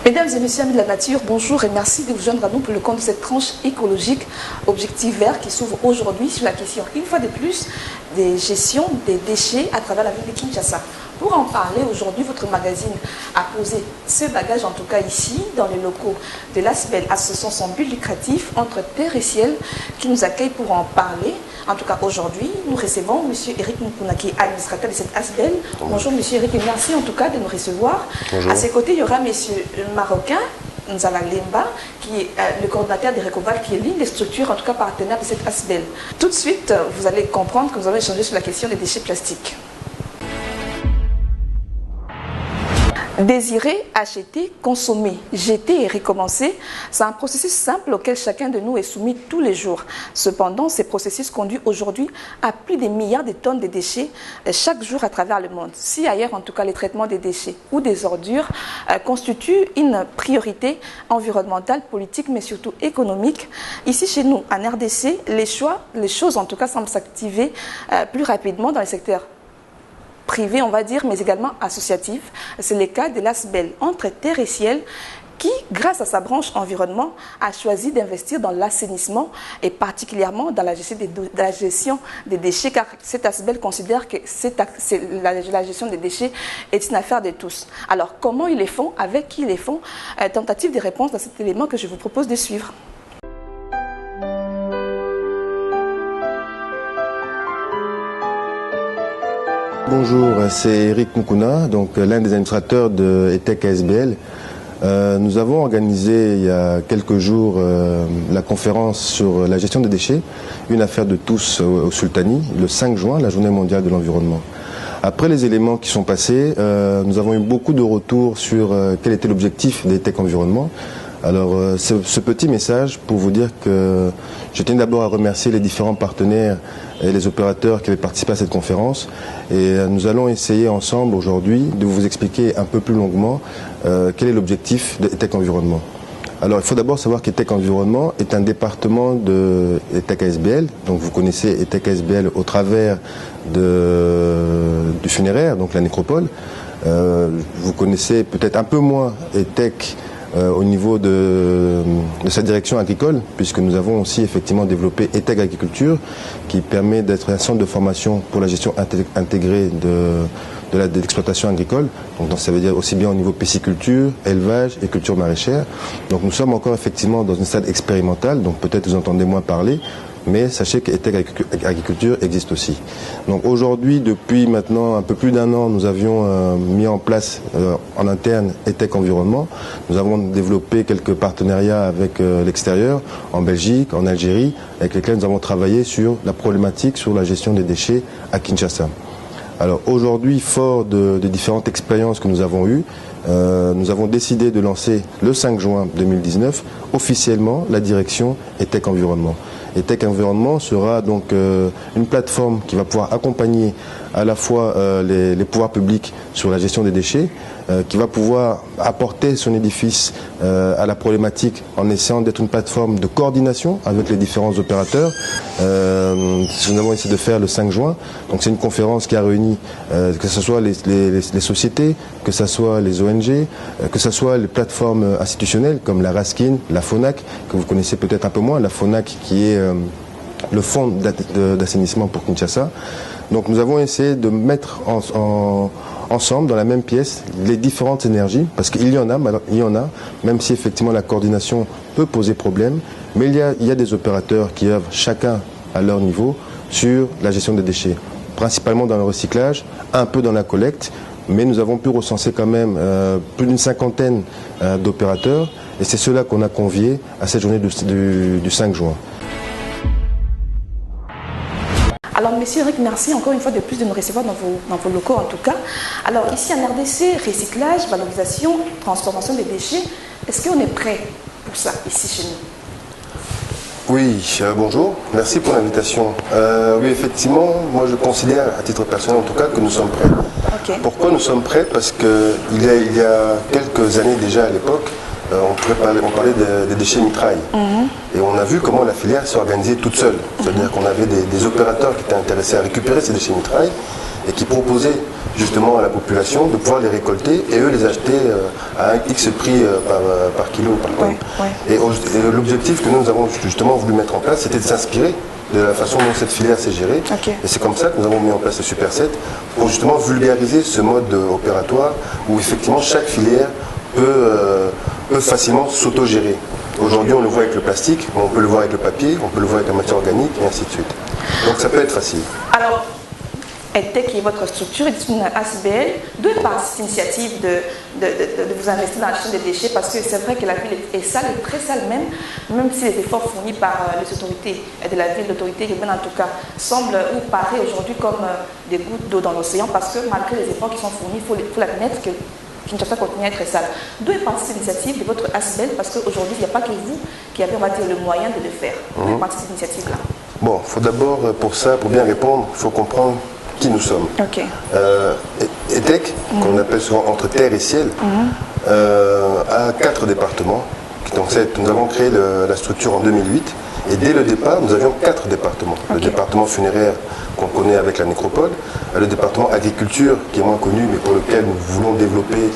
Mesdames et messieurs, amis de la nature, bonjour et merci de vous joindre à nous pour le compte de cette tranche écologique Objectif Vert qui s'ouvre aujourd'hui sur la question, une fois de plus, des gestions des déchets à travers la ville de Kinshasa. Pour en parler aujourd'hui, votre magazine a posé ce bagage, en tout cas ici, dans les locaux de l'ASBEL, association sans but lucratif entre terre et ciel, qui nous accueille pour en parler. En tout cas, aujourd'hui, nous recevons M. Eric Mukuna, qui est administrateur de cette ASBEL. Bonjour M. Eric, et merci en tout cas de nous recevoir. Bonjour. À ses côtés, il y aura M. Marocain, Nzala Lemba, qui est le coordinateur des Recoval, qui est l'une des structures, en tout cas partenaire de cette ASBEL. Tout de suite, vous allez comprendre que nous allons échanger sur la question des déchets plastiques. Désirer, acheter, consommer, jeter et recommencer, c'est un processus simple auquel chacun de nous est soumis tous les jours. Cependant, ces processus conduisent aujourd'hui à plus de milliards de tonnes de déchets chaque jour à travers le monde. Si ailleurs, en tout cas, les traitements des déchets ou des ordures constituent une priorité environnementale, politique, mais surtout économique, ici chez nous, en RDC, les choses en tout cas semblent s'activer plus rapidement dans les secteurs privé, on va dire, mais également associatif. C'est le cas de l'ASBEL, entre terre et ciel, qui, grâce à sa branche environnement, a choisi d'investir dans l'assainissement et particulièrement dans la gestion des déchets, car cet ASBEL considère que la gestion des déchets est une affaire de tous. Alors, comment ils les font, avec qui ils les font? Tentative de réponse dans cet élément que je vous propose de suivre. Bonjour, c'est Eric Mukuna, donc l'un des administrateurs de ETEC ASBL. Nous avons organisé il y a quelques jours la conférence sur la gestion des déchets, une affaire de tous au Sultani, le 5 juin, la journée mondiale de l'environnement. Après les éléments qui sont passés, nous avons eu beaucoup de retours sur quel était l'objectif d'ETEC Environnement. Alors, ce petit message pour vous dire que je tiens d'abord à remercier les différents partenaires et les opérateurs qui avaient participé à cette conférence. Et nous allons essayer ensemble aujourd'hui de vous expliquer un peu plus longuement quel est l'objectif d'ETEC Environnement. Alors, il faut d'abord savoir qu'ETEC Environnement est un département de ETEC ASBL. Donc, vous connaissez ETEC ASBL au travers du funéraire, donc la nécropole. Vous connaissez peut-être un peu moins ETEC au niveau de sa direction agricole, puisque nous avons aussi effectivement développé ETEC Agriculture, qui permet d'être un centre de formation pour la gestion intégrée de l'exploitation agricole. Donc ça veut dire aussi bien au niveau pisciculture, élevage et culture maraîchère. Donc nous sommes encore effectivement dans une stade expérimentale, donc peut-être vous entendez moins parler, mais sachez qu'ETEC Agriculture existe aussi. Donc aujourd'hui, depuis maintenant un peu plus d'un an, nous avions mis en place en interne ETEC Environnement. Nous avons développé quelques partenariats avec l'extérieur, en Belgique, en Algérie, avec lesquels nous avons travaillé sur la problématique, sur la gestion des déchets à Kinshasa. Alors aujourd'hui, fort des différentes expériences que nous avons eues, nous avons décidé de lancer le 5 juin 2019 officiellement la direction ETEC Environnement. ETEC Environnement sera donc une plateforme qui va pouvoir accompagner à la fois les pouvoirs publics sur la gestion des déchets, qui va pouvoir apporter son édifice à la problématique en essayant d'être une plateforme de coordination avec les différents opérateurs. Ce que nous avons essayé de faire le 5 juin. Donc c'est une conférence qui a réuni que ce soit les sociétés, que ce soit les ONG, que ce soit les plateformes institutionnelles comme la RASKIN, la FONAC, que vous connaissez peut-être un peu moins, la FONAC qui est le fonds d'assainissement pour Kinshasa. Donc nous avons essayé de mettre ensemble dans la même pièce les différentes énergies, parce qu'il y en a, même si effectivement la coordination peut poser problème, mais il y a des opérateurs qui œuvrent chacun à leur niveau sur la gestion des déchets, principalement dans le recyclage, un peu dans la collecte, mais nous avons pu recenser quand même plus d'une cinquantaine d'opérateurs, et c'est ceux-là qu'on a conviés à cette journée du 5 juin. Alors, Monsieur Eric, merci encore une fois de plus de nous recevoir dans vos locaux en tout cas. Alors, ici en RDC, recyclage, valorisation, transformation des déchets, est-ce qu'on est prêt pour ça ici chez nous? Oui, bonjour, merci pour l'invitation. Oui, effectivement, moi je considère, à titre personnel en tout cas, que nous sommes prêts. Okay. Pourquoi nous sommes prêts? Parce qu'il y a quelques années déjà à l'époque, on parlait des déchets mitrailles. Et on a vu comment la filière s'est organisée toute seule. C'est-à-dire qu'on avait des opérateurs qui étaient intéressés à récupérer ces déchets mitrailles et qui proposait justement à la population de pouvoir les récolter et eux les acheter à un X prix par kilo, par tonne. Et l'objectif que nous avons justement voulu mettre en place, c'était de s'inspirer de la façon dont cette filière s'est gérée. Et c'est comme ça que nous avons mis en place le Super 7 pour justement vulgariser ce mode opératoire où effectivement chaque filière peut facilement s'auto-gérer. Aujourd'hui, on le voit avec le plastique, mais on peut le voir avec le papier, on peut le voir avec la matière organique, et ainsi de suite. Donc ça peut être facile. Alors, EdTech, qui est votre structure, est une ASBL, d'où est partie cette initiative de vous investir dans la gestion des déchets, parce que c'est vrai que la ville est sale, est très sale même si les efforts fournis par les autorités de la ville, l'autorité urbaine en tout cas, semblent ou paraît aujourd'hui comme des gouttes d'eau dans l'océan, parce que malgré les efforts qui sont fournis, il faut l'admettre que Kinshasa continue à être sale. D'où est partie cette initiative de votre ASBL, parce qu'aujourd'hui, il n'y a pas que vous qui avez, on va dire, le moyen de le faire. D'où est partie cette initiative-là? Bon, il faut d'abord, pour bien répondre, il faut comprendre qui nous sommes. EdTech, qu'on appelle souvent entre terre et ciel, a 4 départements. Donc, nous avons créé la structure en 2008 et dès le départ, nous avions 4 départements. Le département funéraire qu'on connaît avec la nécropole, le département agriculture qui est moins connu mais pour lequel nous voulons développer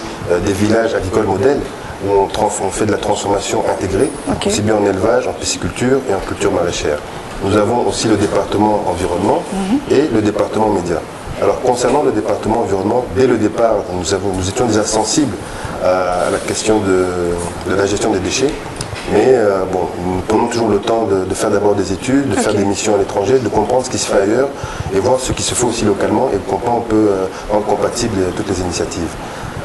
des villages agricoles modèles où on fait de la transformation intégrée, aussi bien en élevage, en pisciculture et en culture maraîchère. Nous avons aussi le département environnement et le département médias. Alors concernant le département environnement, dès le départ, nous étions déjà sensibles à la question de la gestion des déchets. Mais nous prenons toujours le temps de faire d'abord des études, de faire des missions à l'étranger, de comprendre ce qui se fait ailleurs et voir ce qui se fait aussi localement et comment on peut rendre compatibles toutes les initiatives.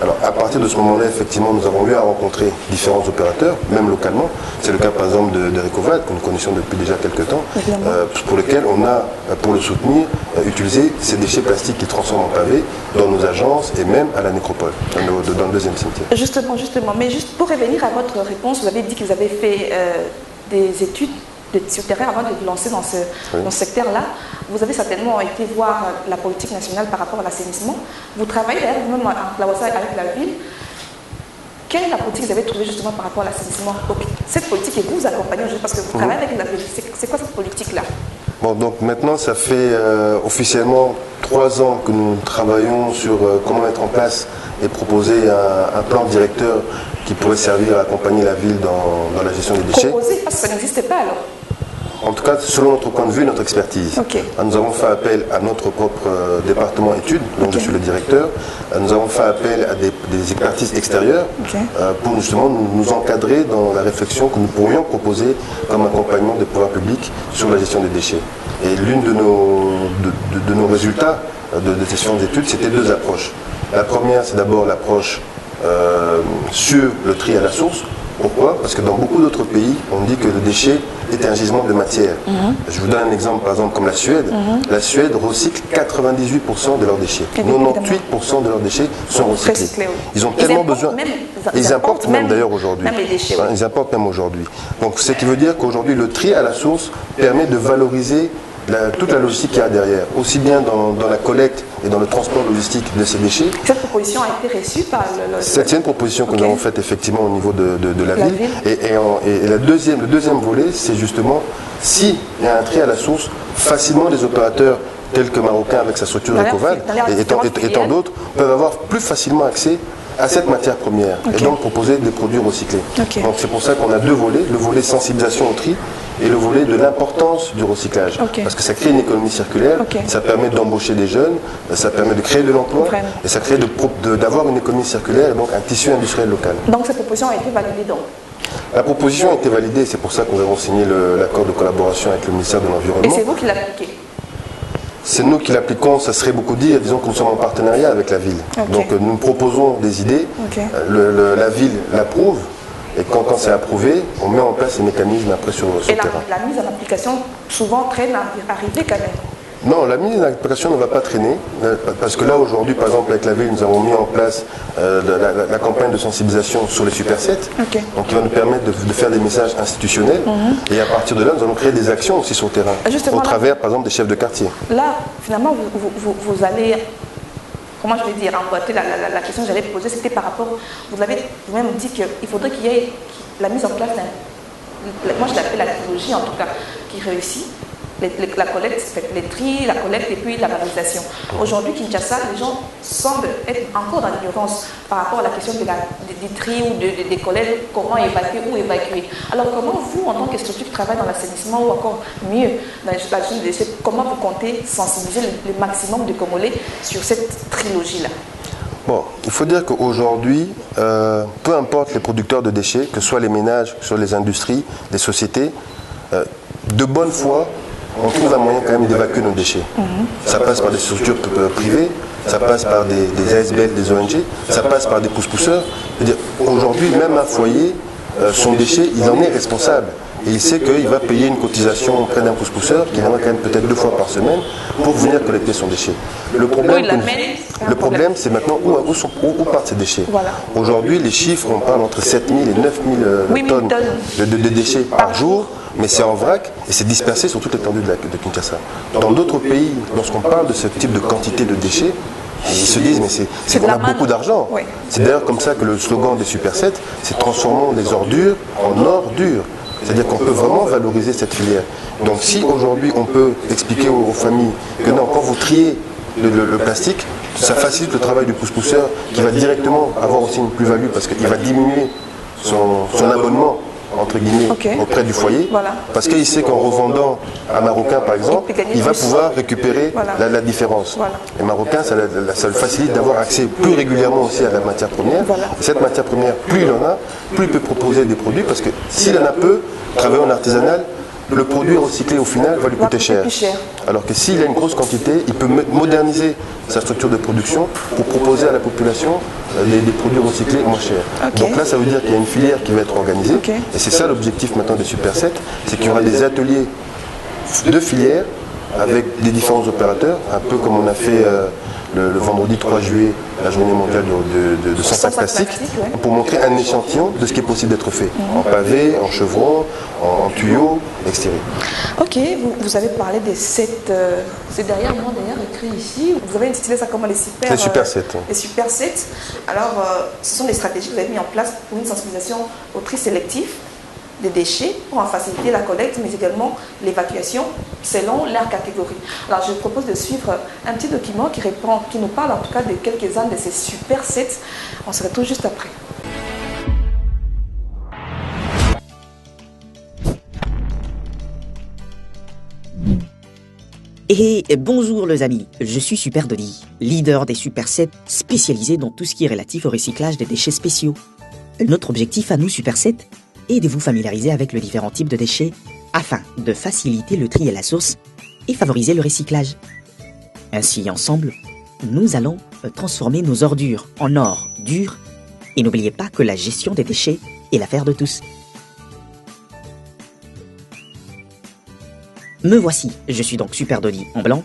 Alors à partir de ce moment-là, effectivement, nous avons eu à rencontrer différents opérateurs, même localement. C'est le cas par exemple de Recovad, que nous connaissions depuis déjà quelques temps, pour lequel on a, pour le soutenir, utilisé ces déchets plastiques qu'ils transforment en pavés dans nos agences et même à la nécropole, dans le deuxième cimetière. Justement, mais juste pour revenir à votre réponse, vous avez dit que vous avez fait des études sur terrain avant de vous lancer dans ce secteur-là. Vous avez certainement été voir la politique nationale par rapport à l'assainissement. Vous travaillez d'ailleurs vous-même en Plawasa avec la ville. Quelle est la politique que vous avez trouvée justement par rapport à l'assainissement? Cette politique, et vous accompagnez aujourd'hui parce que vous travaillez avec la ville. C'est quoi cette politique-là? Bon, donc maintenant, ça fait officiellement 3 ans que nous travaillons sur comment mettre en place et proposer un plan directeur qui pourrait servir à accompagner la ville dans la gestion des déchets. Proposer, parce que ça n'existait pas alors. En tout cas, selon notre point de vue, notre expertise. Nous avons fait appel à notre propre département études, donc je suis le directeur. Nous avons fait appel à des expertises extérieures pour justement nous encadrer dans la réflexion que nous pourrions proposer comme accompagnement des pouvoirs publics sur la gestion des déchets. Et l'une de nos résultats de ces séances d'études, c'était 2 approches. La première, c'est d'abord l'approche sur le tri à la source. Pourquoi? Parce que dans beaucoup d'autres pays, on dit que le déchet est un gisement de matière. Je vous donne un exemple, par exemple, comme la Suède. La Suède recycle 98% de leurs déchets. 98% de leurs déchets sont recyclés. Ils ont tellement besoin... Ils importent même d'ailleurs aujourd'hui. Ils importent même aujourd'hui. Donc, ce qui veut dire qu'aujourd'hui, le tri à la source permet de valoriser toute la logistique qu'il y a derrière, aussi bien dans la collecte et dans le transport logistique de ces déchets. Cette proposition a été reçue par le... C'est une proposition que nous avons faite effectivement au niveau de la ville. Et le deuxième volet, c'est justement s'il y a un tri à la source, facilement les opérateurs tels que Marocain avec sa structure Recovad et tant d'autres peuvent avoir plus facilement accès à cette matière première et donc proposer des produits recyclés. Donc c'est pour ça qu'on a 2 volets, le volet sensibilisation au tri et le volet de l'importance du recyclage. Parce que ça crée une économie circulaire, ça permet d'embaucher des jeunes, ça permet de créer de l'emploi et ça crée d'avoir une économie circulaire et donc un tissu industriel local. Donc cette proposition a été validée donc? La proposition a été validée, c'est pour ça que nous avons signé l'accord de collaboration avec le ministère de l'Environnement. Et c'est vous qui l'appliquez? C'est nous qui l'appliquons, ça serait beaucoup dire, disons que nous sommes en partenariat avec la ville. Donc nous proposons des idées, la ville l'approuve, et quand c'est approuvé, on met en place les mécanismes après sur le terrain. Et la mise en application souvent traîne à arriver quand même? Non, la mise en application ne va pas traîner, parce que là aujourd'hui, par exemple avec la ville, nous avons mis en place la campagne de sensibilisation sur les Super 7, donc qui va nous permettre de faire des messages institutionnels, et à partir de là, nous allons créer des actions aussi sur le terrain, au travers par exemple des chefs de quartier. Là, finalement, vous allez, comment je vais dire, emboîter la question que j'allais poser, c'était par rapport, vous avez vous-même dit qu'il faudrait qu'il y ait la mise en place moi je l'appelle la technologie en tout cas, qui réussit. la collecte, les tri, la collecte et puis la valorisation. Aujourd'hui, Kinshasa, les gens semblent être encore dans l'ignorance par rapport à la question du tri ou des collectes, comment évacuer ou évacuer. Alors comment vous, en tant que structure qui travaille dans l'assainissement ou encore mieux dans la gestion des déchets, comment vous comptez sensibiliser le maximum de Congolais sur cette trilogie-là? Bon, il faut dire qu'aujourd'hui, peu importe les producteurs de déchets, que ce soit les ménages, que ce soit les industries, les sociétés, de bonne foi, on trouve un moyen quand même d'évacuer nos déchets. Ça passe par des structures privées, ça passe par des ASBL, des ONG, ça passe par des pousse-pousseurs. Aujourd'hui, même un foyer, son déchet, il en est responsable. Et il sait qu'il va payer une cotisation auprès d'un pousse-pousseur, qui viendra quand même peut-être 2 fois par semaine, pour venir collecter son déchet. Le problème, c'est maintenant où partent ces déchets. Voilà. Aujourd'hui, les chiffres, on parle entre 7 000 et 9 000 tonnes de déchets par jour, mais c'est en vrac et c'est dispersé sur toute l'étendue de Kinshasa. Dans d'autres pays, lorsqu'on parle de ce type de quantité de déchets, ils se disent, mais on a beaucoup d'argent. Oui. C'est d'ailleurs comme ça que le slogan des Super 7, c'est transformons les ordures en ordures. C'est-à-dire qu'on peut vraiment valoriser cette filière. Donc si aujourd'hui on peut expliquer aux familles que non, quand vous triez le plastique, ça facilite le travail du pousse-pousseur qui va directement avoir aussi une plus-value parce qu'il va diminuer son abonnement entre guillemets, auprès du foyer, parce qu'il sait qu'en revendant un Marocain par exemple, il va pouvoir récupérer la différence. Les Marocains, ça le facilite d'avoir accès plus régulièrement aussi à la matière première. Et cette matière première, plus il en a, plus il peut proposer des produits, parce que s'il en a peu, travailler en artisanal, le produit recyclé au final va lui coûter cher. Alors que s'il a une grosse quantité, il peut moderniser sa structure de production pour proposer à la population des produits recyclés moins chers. Donc là, ça veut dire qu'il y a une filière qui va être organisée. Et c'est ça l'objectif maintenant des Super 7, c'est qu'il y aura des ateliers de filière avec des différents opérateurs, un peu comme on a fait le vendredi 3 juillet, la journée mondiale de sans sac plastique, pour montrer un échantillon de ce qui est possible d'être fait, en pavé, en chevron, en tuyau, extérieur. Ok, vous avez parlé des 7, c'est derrière moi d'ailleurs écrit ici, vous avez intitulé ça comment les Super 7. Les Super 7. Alors, ce sont des stratégies que vous avez mis en place pour une sensibilisation au tri sélectif des déchets pour en faciliter la collecte, mais également l'évacuation selon leur catégorie. Alors, je vous propose de suivre un petit document qui nous parle en tout cas de quelques-uns de ces Super 7. On se retrouve juste après. Et bonjour les amis, je suis Super Dodi, leader des Super 7 spécialisé dans tout ce qui est relatif au recyclage des déchets spéciaux. Notre objectif à nous Super 7 est de vous familiariser avec le différents types de déchets afin de faciliter le tri à la source et favoriser le recyclage. Ainsi, ensemble, nous allons transformer nos ordures en or dur et n'oubliez pas que la gestion des déchets est l'affaire de tous. Me voici, je suis donc Super Dodi en blanc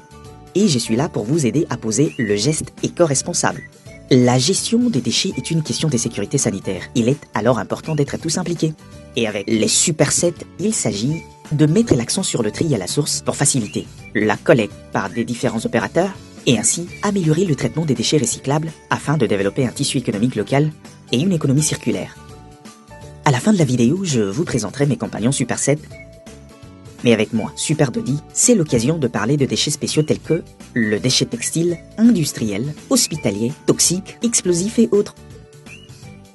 et je suis là pour vous aider à poser le geste éco-responsable. La gestion des déchets est une question de sécurité sanitaire. Il est alors important d'être tous impliqués. Et avec les Super 7, il s'agit de mettre l'accent sur le tri à la source pour faciliter la collecte par des différents opérateurs et ainsi améliorer le traitement des déchets recyclables afin de développer un tissu économique local et une économie circulaire. À la fin de la vidéo, je vous présenterai mes compagnons Super 7. Mais avec moi, Super Dodi, c'est l'occasion de parler de déchets spéciaux tels que le déchet textile, industriel, hospitalier, toxique, explosif et autres.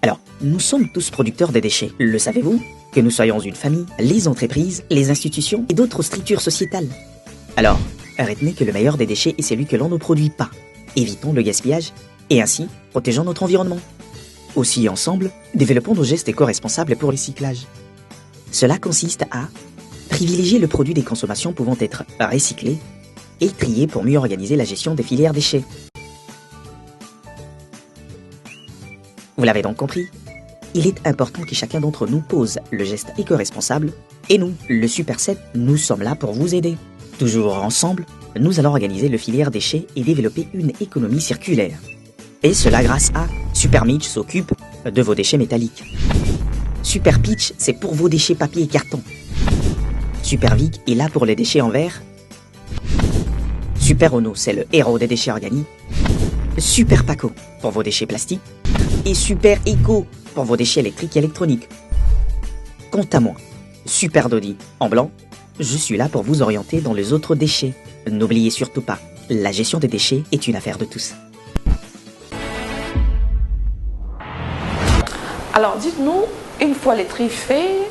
Alors, nous sommes tous producteurs de déchets, le savez-vous? Que nous soyons une famille, les entreprises, les institutions et d'autres structures sociétales. Alors, retenez que le meilleur des déchets est celui que l'on ne produit pas. Évitons le gaspillage et ainsi protégeons notre environnement. Aussi ensemble, développons nos gestes éco-responsables pour le recyclage. Cela consiste à privilégier le produit des consommations pouvant être recyclés et trier pour mieux organiser la gestion des filières déchets. Vous l'avez donc compris, il est important que chacun d'entre nous pose le geste éco-responsable et nous, le Super 7, nous sommes là pour vous aider. Toujours ensemble, nous allons organiser le filière déchets et développer une économie circulaire. Et cela grâce à Super Mitch s'occupe de vos déchets métalliques. Super Pitch, c'est pour vos déchets papier et carton. Super Vic est là pour les déchets en verre. Super Ono, c'est le héros des déchets organiques. Super Paco pour vos déchets plastiques. Et Super Eco pour vos déchets électriques et électroniques. Quant à moi, Super Dodi en blanc, je suis là pour vous orienter dans les autres déchets. N'oubliez surtout pas, la gestion des déchets est une affaire de tous. Alors, dites-nous, une fois les tri faits,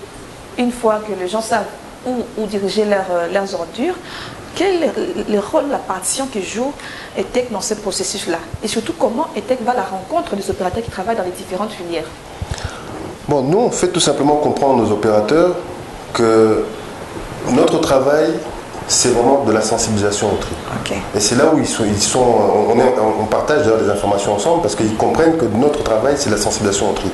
une fois que les gens savent où diriger leurs ordures, quel est le rôle, la partition que joue ETEC dans ce processus-là? Et surtout, comment ETEC va à la rencontre des opérateurs qui travaillent dans les différentes filières? Bon, nous, on fait tout simplement comprendre aux opérateurs que notre travail, c'est vraiment de la sensibilisation au tri. Okay. Et c'est là où on partage d'ailleurs des informations ensemble parce qu'ils comprennent que notre travail, c'est la sensibilisation au tri.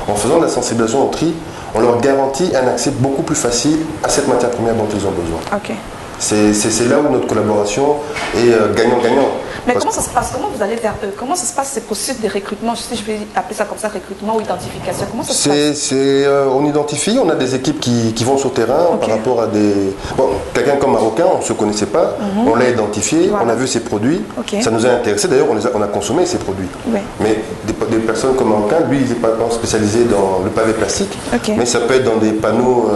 En faisant de la sensibilisation au tri, on leur garantit un accès beaucoup plus facile à cette matière première dont ils ont besoin. Okay. C'est là où notre collaboration est gagnant-gagnant. Mais comment ça se passe? Comment vous allez vers eux? Comment ça se passe ces processus de recrutement? Si je vais appeler ça comme ça, recrutement ou identification. Comment ça se passe? On identifie, on a des équipes qui vont sur le terrain par rapport à des... Bon, quelqu'un comme Marocain, on ne se connaissait pas, on l'a identifié, voilà. On a vu ses produits, ça nous a intéressé, d'ailleurs on a consommé ses produits. Ouais. Mais des personnes comme Marocain, lui il n'est pas spécialisé dans le pavé plastique, mais ça peut être dans des panneaux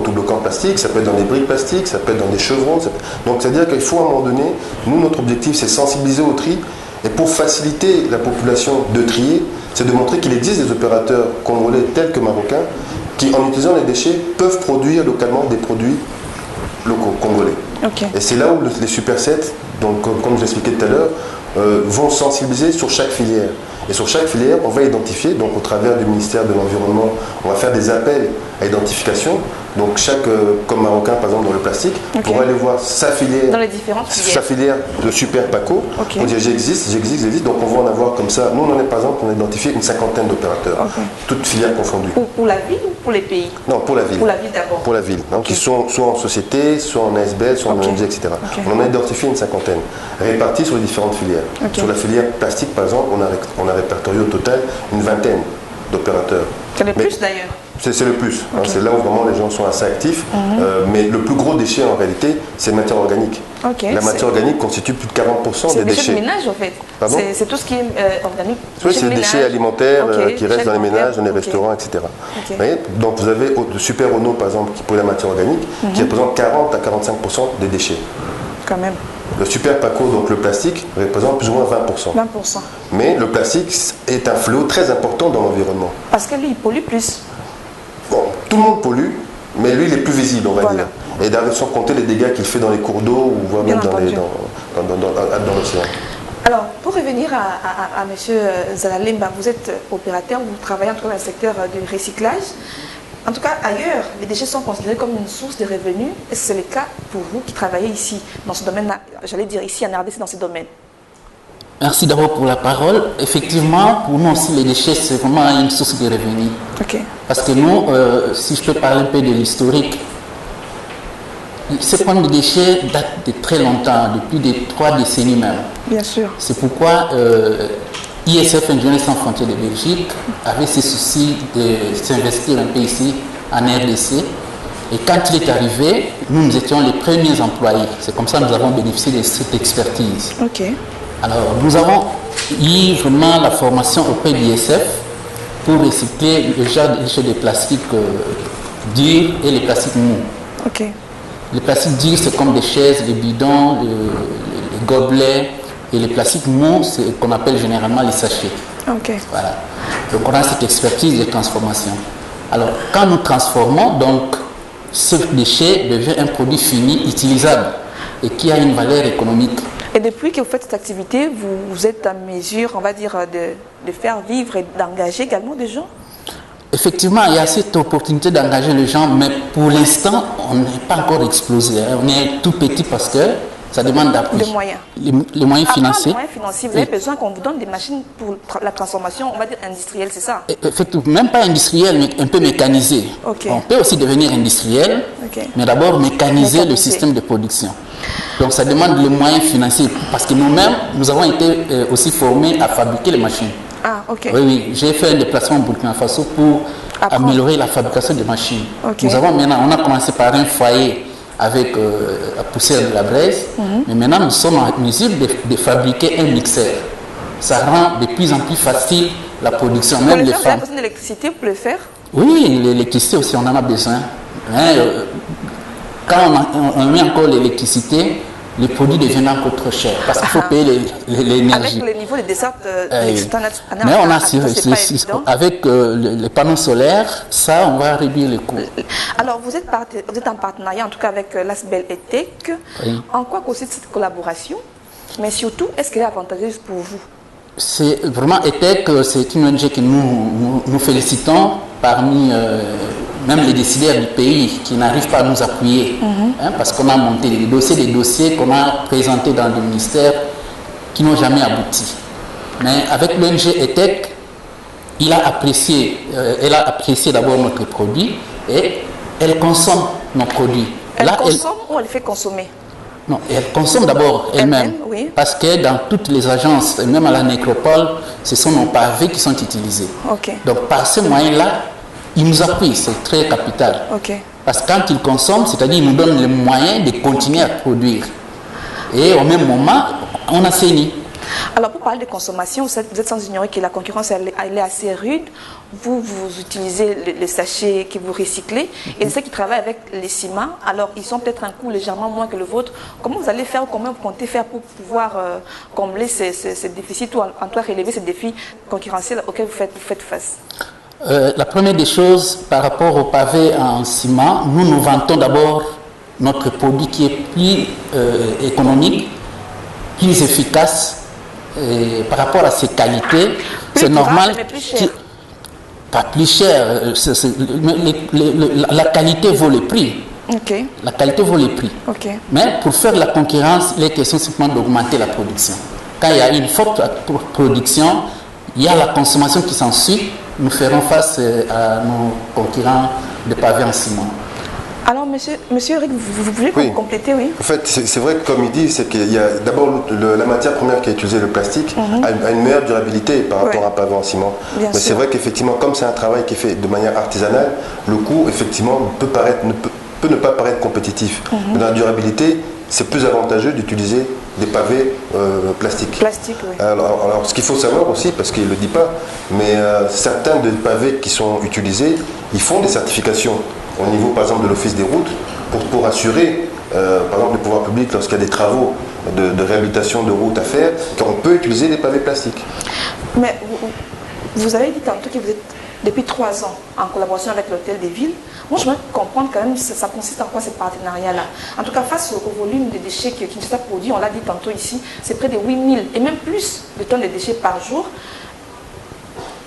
tout bloquants plastiques, ça peut être dans des briques plastiques, ça peut être dans des chevrons. Donc c'est-à-dire qu'il faut à un moment donné, nous notre objectif c'est sensibiliser au tri et pour faciliter la population de trier, c'est de montrer qu'il existe des opérateurs congolais tels que marocains qui en utilisant les déchets peuvent produire localement des produits locaux congolais. Okay. Et c'est là où les Super 7, donc comme je l'expliquais tout à l'heure, vont sensibiliser sur chaque filière. Et sur chaque filière, on va identifier, donc au travers du ministère de l'Environnement, on va faire des appels à identification. Donc chaque, comme Marocain par exemple dans le plastique, on va aller voir sa filière, dans les différentes filières. Sa filière de Super Paco, on dit j'existe, donc on va en avoir comme ça. Nous on en est par exemple, on a identifié une cinquantaine d'opérateurs, toutes filières confondues. Pour la ville ou pour les pays? Non, pour la ville. Pour la ville d'abord. Pour la ville, donc qui sont soit en société, soit en ASBL, soit en ONG, etc. On en a identifié une cinquantaine, réparties sur les différentes filières. Sur la filière plastique par exemple, on a répertorié au total une vingtaine d'opérateurs. C'est le plus d'ailleurs. C'est le plus. C'est là où vraiment les gens sont assez actifs. Mais le plus gros déchet en réalité, c'est la matière organique. La matière organique constitue plus de 40% des déchets. C'est le ménage en fait. C'est tout ce qui est organique. Oui, c'est les déchets alimentaires qui restent dans les ménages, dans les restaurants, etc. Donc vous avez le Super Ono par exemple qui pour la matière organique, qui représente 40 à 45% des déchets. Quand même. Le Super Paco, donc le plastique, représente plus ou moins 20%. 20%. Mais le plastique est un fléau très important dans l'environnement. Parce que lui, il pollue plus. Bon, tout le monde pollue, mais lui, il est plus visible, on va dire. Et sans compter les dégâts qu'il fait dans les cours d'eau ou voire même dans l'océan. Alors, pour revenir à M. Zalalemba, vous êtes opérateur, vous travaillez dans le secteur du recyclage. En tout cas, ailleurs, les déchets sont considérés comme une source de revenus. Est-ce que c'est le cas pour vous qui travaillez ici, dans ce domaine-là, j'allais dire ici en RDC, dans ce domaine? Merci d'abord pour la parole. Effectivement, pour nous aussi, les déchets, c'est vraiment une source de revenus. Parce que nous, si je peux parler un peu de l'historique, ce problème de déchets date de très longtemps, depuis des 3 décennies même. Bien sûr. C'est pourquoi ISF Ingénieurs Sans Frontières de Belgique avait ce souci de s'investir un peu ici, en RDC. Et quand il est arrivé, nous étions les premiers employés. C'est comme ça que nous avons bénéficié de cette expertise. Alors, nous avons eu vraiment la formation auprès de l'ISF pour recycler le genre de déchets de plastique durs et les plastiques mous. Les plastiques durs, c'est comme des chaises, les bidons, les gobelets. Et les plastiques mous, c'est ce qu'on appelle généralement les sachets. Voilà. Donc, on a cette expertise de transformation. Alors, quand nous transformons, donc, ce déchet devient un produit fini, utilisable et qui a une valeur économique. Et depuis que vous faites cette activité, vous êtes en mesure, on va dire, de faire vivre et d'engager également des gens? Effectivement, il y a cette opportunité d'engager les gens, mais pour l'instant, on n'est pas encore explosé. On est tout petit parce que ça demande d'appui. Des moyens. Les moyens financiers. Les moyens financiers, vous avez besoin qu'on vous donne des machines pour la transformation, on va dire industrielle, c'est ça? Effectivement, même pas industrielle, mais un peu mécanisée. On peut aussi devenir industriel, mais d'abord mécaniser le système de production. Donc ça demande les moyens financiers, parce que nous-mêmes, nous avons été aussi formés à fabriquer les machines. Oui, j'ai fait un déplacement au Burkina Faso pour améliorer la fabrication des machines. Nous avons maintenant, on a commencé par un foyer avec la poussière de la braise, mais maintenant nous sommes en mesure de fabriquer un mixeur. Ça rend de plus en plus facile la production, même les femmes. Vous avez besoin d'électricité pour le faire? Oui, l'électricité aussi, on en a besoin. quand on met encore l'électricité, les produits deviennent encore trop chers parce qu'il faut payer l'énergie. Avec le niveau de dessert, mais on a avec les panneaux solaires, ça, on va réduire les coûts. Alors, vous êtes en partenariat, en tout cas avec l'ASBEL et Tech. Oui. En quoi consiste cette collaboration? Mais surtout, est-ce qu'elle est avantageuse pour vous? C'est vraiment ETEC, c'est une ONG que nous félicitons parmi même les décideurs du pays qui n'arrivent pas à nous appuyer, parce qu'on a monté des dossiers qu'on a présentés dans le ministère qui n'ont jamais abouti. Mais avec l'ONG ETEC, elle a apprécié d'abord notre produit et elle consomme nos produits. Elle consomme ou elle fait consommer? Non, elle consomme d'abord elle-même, oui. Parce que dans toutes les agences, même à la nécropole, ce sont nos pavés qui sont utilisés. Okay. Donc par ce moyen-là, ils nous appuient, c'est très capital. Okay. Parce que quand ils consomment, c'est-à-dire qu'ils nous donnent les moyens de continuer à produire. Et au même moment, on assainit. Alors pour parler de consommation, vous êtes sans ignorer que la concurrence elle est assez rude. Vous utilisez les sachets que vous recyclez et ceux qui travaillent avec les ciments, alors ils sont peut-être un coût légèrement moins que le vôtre. Comment vous allez faire, comment vous comptez faire pour pouvoir combler ces déficits ou en tout cas relever ces défis concurrentiels auxquels vous faites face? La première des choses par rapport au pavé en ciment, nous vantons d'abord notre produit qui est plus économique, plus efficace. Et par rapport à ses qualités, c'est normal. Pas plus cher. La qualité vaut le prix. Okay. La qualité vaut le prix. Okay. Mais pour faire la concurrence, il est question simplement d'augmenter la production. Quand il y a une forte production, il y a la consommation qui s'ensuit. Nous ferons face à nos concurrents de pavés en ciment. Alors, monsieur Eric, vous voulez compléter, oui? En fait, c'est vrai que comme il dit, c'est qu'il y a d'abord la matière première qui est utilisée, le plastique, a une meilleure durabilité par rapport à pavé en ciment. Mais c'est vrai qu'effectivement, comme c'est un travail qui est fait de manière artisanale, le coût, effectivement, peut ne pas paraître compétitif. Mais dans la durabilité, c'est plus avantageux d'utiliser des pavés plastiques. Oui. Alors, ce qu'il faut savoir aussi, parce qu'il ne le dit pas, mais certains des pavés qui sont utilisés, ils font des certifications au niveau, par exemple, de l'Office des routes, pour assurer, par exemple, les pouvoirs publics, lorsqu'il y a des travaux de réhabilitation de routes à faire, qu'on peut utiliser des pavés plastiques. Mais vous avez dit tantôt que vous êtes depuis 3 ans en collaboration avec l'Hôtel des Villes. Moi, je voudrais comprendre quand même, ça consiste en quoi ces partenariats-là? En tout cas, face au volume de déchets que Kinshasa produit, on l'a dit tantôt ici, c'est près de 8000 et même plus de tonnes de déchets par jour.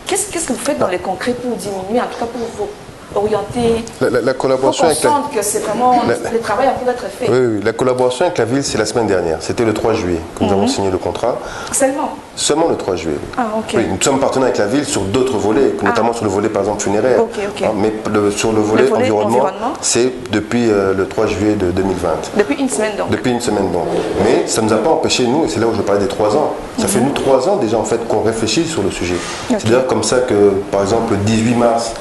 Qu'est-ce que vous faites dans le concret pour diminuer, en tout cas pour vous orienter, la collaboration avec que c'est vraiment le travail à d'être fait. Oui, la collaboration avec la ville, c'est la semaine dernière. C'était le 3 juillet que nous avons signé le contrat. Seulement le 3 juillet. Ah, ok. Oui, nous sommes partenaires avec la ville sur d'autres volets, notamment sur le volet, par exemple, funéraire. Okay. Mais sur le volet environnement, c'est depuis le 3 juillet de 2020. Depuis une semaine donc. Depuis une semaine donc. Mais ça ne nous a pas empêché, nous, et c'est là où je parlais des 3 ans, ça fait nous 3 ans déjà en fait qu'on réfléchit sur le sujet. C'est d'ailleurs comme ça que, par exemple, le 18 mars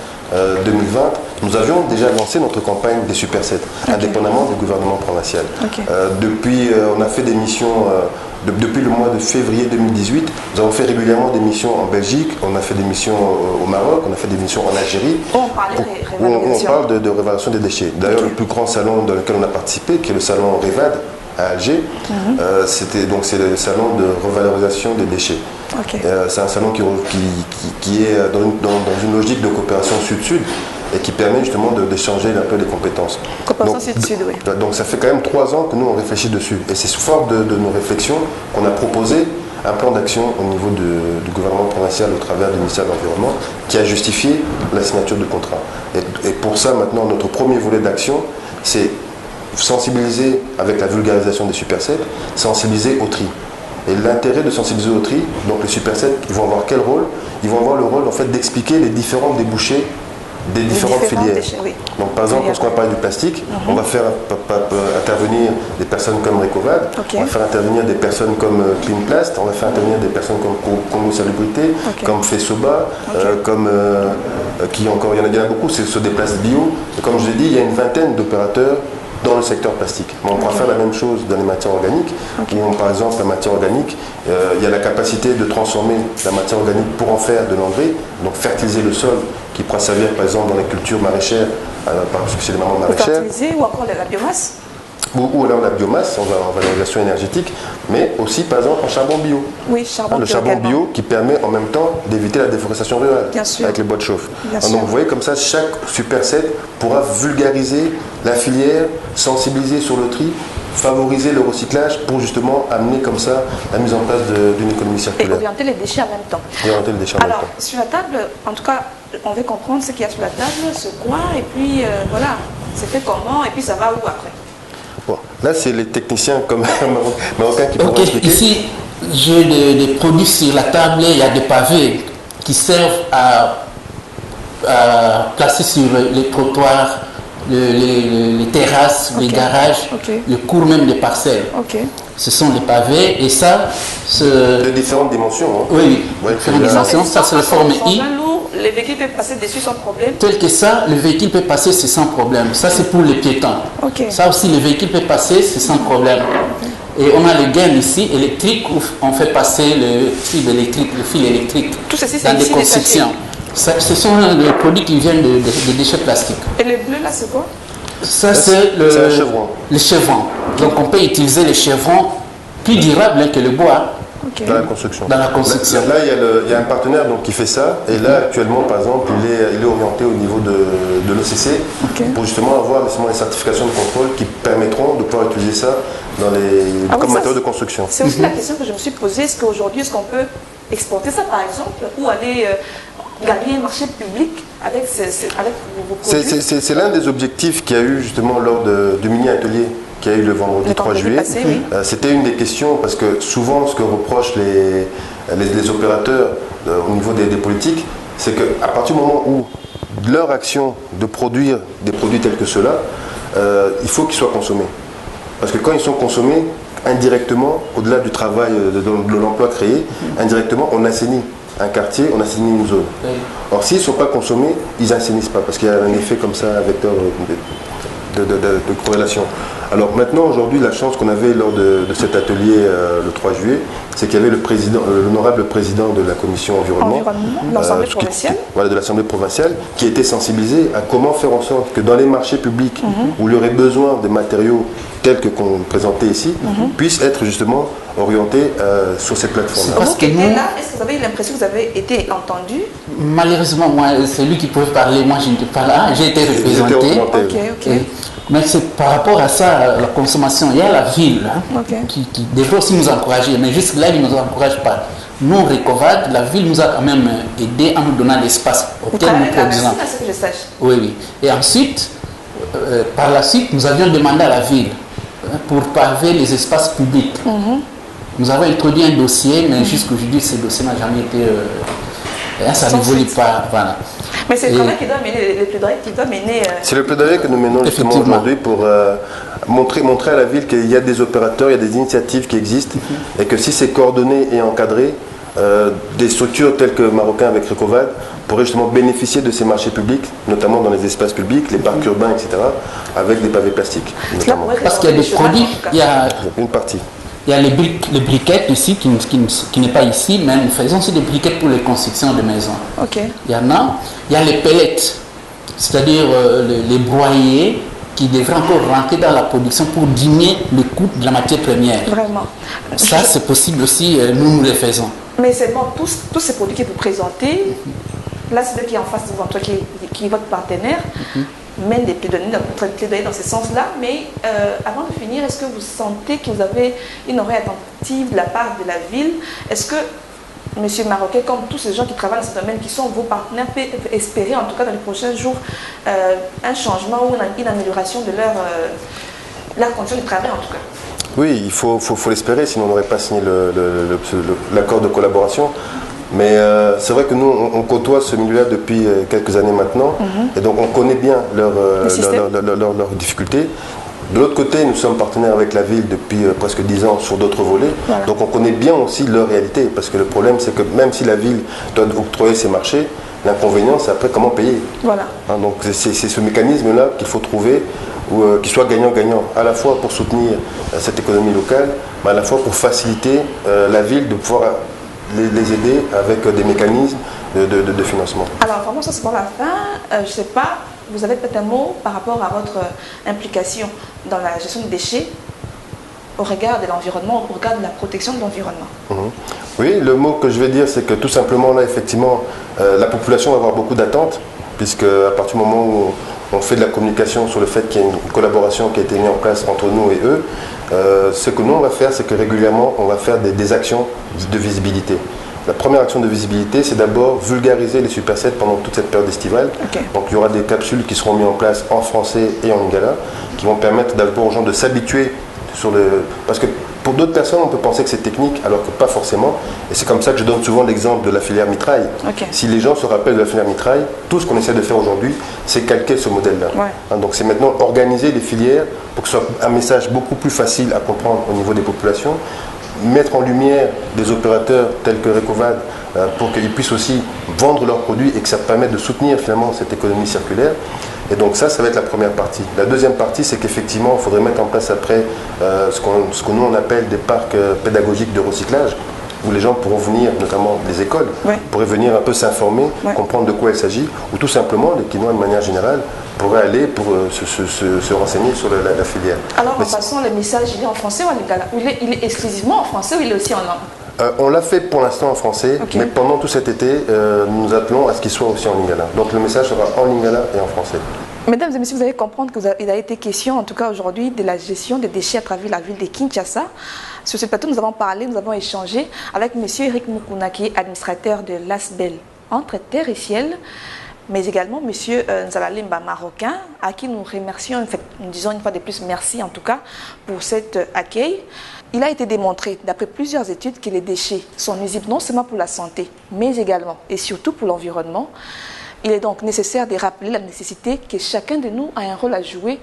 2020, nous avions déjà lancé notre campagne des Super 7, indépendamment du gouvernement provincial. Depuis, on a fait des missions, depuis le mois de février 2018, nous avons fait régulièrement des missions en Belgique, on a fait des missions au Maroc, on a fait des missions en Algérie, où on parle de révalorisation des déchets. D'ailleurs, le plus grand salon dans lequel on a participé, qui est le salon Revad, à Alger, c'est le salon de revalorisation des déchets. C'est un salon qui est dans une logique de coopération sud-sud et qui permet justement d'échanger un peu les compétences. Coopération sud-sud, oui. Donc ça fait quand même 3 ans que nous on réfléchit dessus. Et c'est fort de nos réflexions qu'on a proposé un plan d'action au niveau du gouvernement provincial au travers du ministère de l'Environnement qui a justifié la signature du contrat. Et pour ça maintenant notre premier volet d'action, c'est sensibiliser avec la vulgarisation des Super 7, sensibiliser au tri. Et l'intérêt de sensibiliser au tri, donc les Super 7, ils vont avoir quel rôle? Ils vont avoir le rôle en fait d'expliquer les différents débouchés des différentes filières. Déchets, oui. Donc par exemple, lorsqu'on va parler du plastique, on va faire intervenir des personnes comme Recovad, on va faire intervenir des personnes comme Cleanplast, on va faire intervenir des personnes comme Congo Salubrité, comme Fesoba, comme qui encore, il y en a beaucoup, c'est sur des places bio. Et comme je l'ai dit, il y a une vingtaine d'opérateurs dans le secteur plastique. Mais on pourra faire la même chose dans les matières organiques, où par exemple la matière organique, il y a la capacité de transformer la matière organique pour en faire de l'engrais, donc fertiliser le sol, qui pourra servir par exemple dans les cultures maraîchères, parce que c'est les mamans maraîchères. Fertiliser ou encore la biomasse. Ou alors la biomasse en valorisation énergétique, mais aussi par exemple en charbon bio. Oui, charbon le bio charbon également. bio qui permet en même temps d'éviter la déforestation rurale Bien sûr. avec les bois de chauffe. Bien Donc sûr. vous voyez comme ça, chaque superset pourra vulgariser la filière, sensibiliser sur le tri, favoriser le recyclage pour justement amener comme ça la mise en place d'une économie Et circulaire. orienter les déchets en même temps. Et orienter les déchets en même Alors, temps. sur la table, en tout cas, on veut comprendre ce qu'il y a sur la table, ce quoi, et puis voilà, c'est fait comment, et puis ça va où après. Bon, là c'est les techniciens comme marocains qui pourront Ok, expliquer. ici, j'ai des produits sur la table, il y a des pavés qui servent à placer sur les trottoirs, les terrasses, les garages, le cours même des parcelles. Ce sont des pavés et ça, De différentes dimensions. Hein. oui, Ouais, différentes c'est dimensions, ça c'est la forme I. Lourd, les véhicules peuvent passer dessus sans problème. Tel que ça, le véhicule peut passer, c'est sans problème. Ça, c'est pour les piétons. Ok. Ça aussi, le véhicule peut passer, c'est sans problème. Et on a les gaines ici électriques où on fait passer le fil électrique Tout ceci, c'est dans des ici constructions. Ce sont les produits qui viennent des déchets plastiques. Et le bleu là, c'est quoi? Ça, c'est un chevron. Le chevron. Donc, on peut utiliser les chevrons plus durables que le bois Dans la construction. dans la construction. Là, il y a un partenaire donc, qui fait ça. Et là, actuellement, par exemple, il est orienté au niveau de l'OCC pour justement avoir justement les certifications de contrôle qui permettront de pouvoir utiliser ça comme matériau de construction. C'est aussi la question que je me suis posée. Est-ce qu'aujourd'hui, est-ce qu'on peut exporter ça, par exemple, ou aller gagner un marché public avec vos produits? C'est l'un des objectifs qu'il y a eu justement lors du mini-atelier qui a eu le vendredi 3 juillet. Passé, oui. C'était une des questions parce que souvent ce que reprochent les opérateurs au niveau des politiques, c'est qu'à partir du moment où leur action de produire des produits tels que ceux-là, il faut qu'ils soient consommés. Parce que quand ils sont consommés, indirectement, au-delà du travail, de l'emploi créé, indirectement, on assainit un quartier, on assainit une zone. Or, s'ils ne sont pas consommés, ils n'assainissent pas, parce qu'il y a un effet comme ça, un vecteur de corrélation. Alors maintenant, aujourd'hui, la chance qu'on avait lors de cet atelier le 3 juillet, c'est qu'il y avait l'honorable président de la commission environnement, l'Assemblée provinciale. Voilà, de l'Assemblée provinciale, qui était sensibilisé à comment faire en sorte que dans les marchés publics où il y aurait besoin de matériaux tels que qu'on présentait ici, puissent être justement orientés sur cette plateforme-là. Parce que nous, est-ce que vous avez eu l'impression que vous avez été entendu? malheureusement, moi, c'est lui qui pouvait parler, moi je n'étais pas là, j'ai été représenté. Ok. Mais c'est par rapport à ça, la consommation, il y a la ville qui devrait aussi nous encourager, mais jusque-là, il ne nous encourage pas. Nous, Recovad, la ville nous a quand même aidé en nous donnant l'espace auquel nous produisons. À ce que je sache. Oui. Et ensuite, par la suite, nous avions demandé à la ville pour paver les espaces publics. Nous avons introduit un dossier, mais jusqu'aujourd'hui, ce dossier n'a jamais été... ça n'évolue pas. Voilà. Mais c'est le travail qui doit mener, le plaidoyer qui doit mener... C'est le plaidoyer que nous menons justement aujourd'hui pour montrer à la ville qu'il y a des opérateurs, il y a des initiatives qui existent et que si c'est coordonné et encadré, des structures telles que Marocain avec Recovad pourraient justement bénéficier de ces marchés publics, notamment dans les espaces publics, les parcs urbains, etc., avec des pavés plastiques. Notamment. Parce qu'il y a des produits, il y a une partie. Il y a les briquettes ici qui n'est pas ici, mais nous faisons aussi des briquettes pour les constructions de maisons. Il y en a. Il y a les pellets, c'est-à-dire les broyés qui devraient encore rentrer dans la production pour diminuer le coût de la matière première. Vraiment. Ça, c'est possible aussi, nous les faisons. Mais c'est bon, tous ces produits que vous présentez, là, c'est eux qui est en face de votre, qui est votre partenaire, mène des plaidoyers dans ce sens-là. Mais avant de finir, est-ce que vous sentez que vous avez une oreille attentive de la part de la ville? Est-ce que M. Maroquet, comme tous ces gens qui travaillent dans ce domaine, qui sont vos partenaires, peuvent espérer, en tout cas dans les prochains jours, un changement ou une amélioration de leur condition de travail, en tout cas? Oui, il faut l'espérer, sinon on n'aurait pas signé l'accord de collaboration. Mais c'est vrai que nous, on côtoie ce milieu-là depuis quelques années maintenant, et donc on connaît bien leurs difficultés. De l'autre côté, nous sommes partenaires avec la ville depuis presque 10 ans sur d'autres volets, donc on connaît bien aussi leur réalité, parce que le problème c'est que même si la ville doit octroyer ses marchés, l'inconvénient c'est après comment payer. Donc c'est ce mécanisme-là qu'il faut trouver qui soit gagnant-gagnant, à la fois pour soutenir cette économie locale, mais à la fois pour faciliter la ville de pouvoir les aider avec des mécanismes de financement. Alors vraiment ça c'est pour la fin, je ne sais pas, vous avez peut-être un mot par rapport à votre implication dans la gestion des déchets au regard de l'environnement, au regard de la protection de l'environnement. Oui, le mot que je vais dire, c'est que tout simplement, là, effectivement, la population va avoir beaucoup d'attentes, puisque à partir du moment où on fait de la communication sur le fait qu'il y a une collaboration qui a été mise en place entre nous et eux, ce que nous, on va faire, c'est que régulièrement, on va faire des actions de visibilité. La première action de visibilité, c'est d'abord vulgariser les Super 7 pendant toute cette période estivale. Okay. Donc il y aura des capsules qui seront mises en place en français et en lingala, qui vont permettre d'abord aux gens de s'habituer sur le... Parce que pour d'autres personnes, on peut penser que c'est technique, alors que pas forcément. Et c'est comme ça que je donne souvent l'exemple de la filière mitraille. Okay. Si les gens se rappellent de la filière mitraille, tout ce qu'on essaie de faire aujourd'hui, c'est calquer ce modèle-là. Ouais. Donc c'est maintenant organiser les filières pour que ce soit un message beaucoup plus facile à comprendre au niveau des populations, mettre en lumière des opérateurs tels que Recovad pour qu'ils puissent aussi vendre leurs produits et que ça permette de soutenir finalement cette économie circulaire. Et donc ça va être la première partie. La deuxième partie, c'est qu'effectivement, il faudrait mettre en place après ce que nous on appelle des parcs pédagogiques de recyclage, où les gens pourront venir, notamment les écoles, pourraient venir un peu s'informer, comprendre de quoi il s'agit, ou tout simplement, les Quinois de manière générale, pourraient aller pour se renseigner sur la filière. Alors en passant, le message, il est en français ou en lingala? Il est exclusivement en français ou il est aussi en langue? On l'a fait pour l'instant en français, mais pendant tout cet été, nous appelons à ce qu'il soit aussi en lingala. Donc le message sera en lingala et en français. Mesdames et messieurs, vous allez comprendre qu'il a été question, en tout cas aujourd'hui, de la gestion des déchets à travers la ville de Kinshasa. Sur ce plateau, nous avons parlé, nous avons échangé avec M. Eric Mukuna, qui est administrateur de l'ASBEL, entre terre et ciel, mais également M. Nzalalimba, marocain, à qui nous remercions, en fait, nous disons une fois de plus merci en tout cas pour cet accueil. Il a été démontré, d'après plusieurs études, que les déchets sont nuisibles non seulement pour la santé, mais également et surtout pour l'environnement. Il est donc nécessaire de rappeler la nécessité que chacun de nous a un rôle à jouer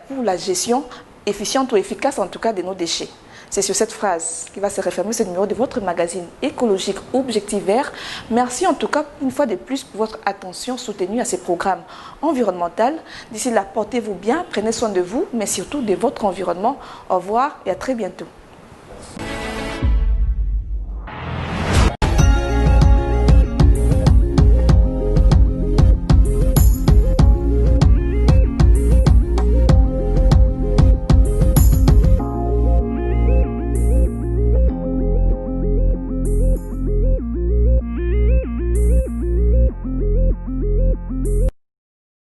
pour la gestion efficiente ou efficace en tout cas de nos déchets. C'est sur cette phrase qui va se refermer ce numéro de votre magazine écologique Objectif Vert. Merci en tout cas une fois de plus pour votre attention soutenue à ces programmes environnementaux. D'ici là, portez-vous bien, prenez soin de vous, mais surtout de votre environnement. Au revoir et à très bientôt.